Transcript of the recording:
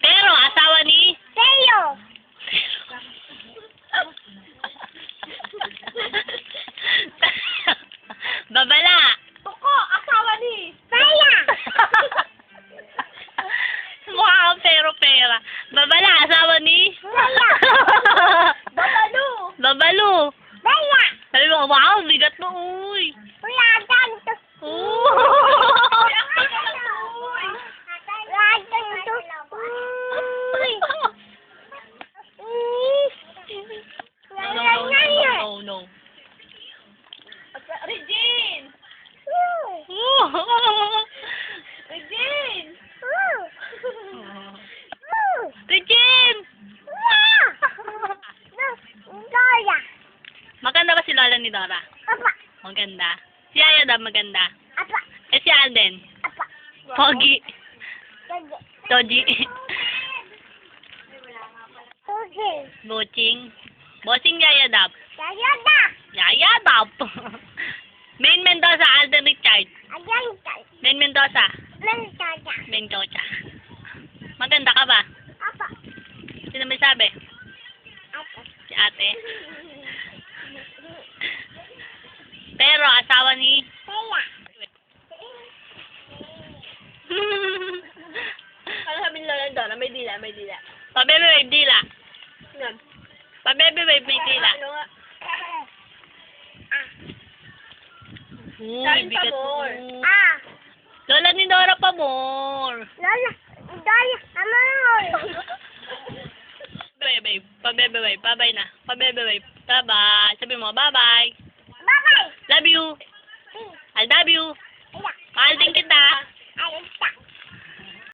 Pero, asawa ni... Sa'yo. Babala. Tuko, asawa ni... Saya. Mukha kang pero-pera. Babala, asawa ni... Saya. Babalu. Babalu. Saya. Sabi mo, wow, bigat mo, uy. Wala ganito. Uy. Wala ganito. Uy. No, no. Regine! Regine! Regine! Dora! Maganda ba si Lola ni Dora? Apa! Maganda. Si Aya daw maganda. Apa! Eh si Alden? Apa! Pogi. Toji. Tugi! Boching. Boching Yaya Dap. Sayada! Yaya Dap. Main Mendoza, Alden Richard. Ayan ka! Main Mendoza. Mentada! Mendoza. Maganda ka ba? Apa! Sino may sabi? Apa! Si ate. Pero asawa ni... Saya! Ano sabi ni Lola Dora? May dila, may dila. Pabebe wave dila. Yan. Pabebe wave may dila. Ano nga? Uy, Kain pa bigat mo. more. Ah! Lola ni Dora pa more. Lola! Dora! Amor! Bye, pabebe wave. Bye-bye na. Pabebe wave. Bye-bye. Sabi mo, bye-bye. Bye-bye! Love you. I love you. Iya! Mahal din kita. Ayun ka!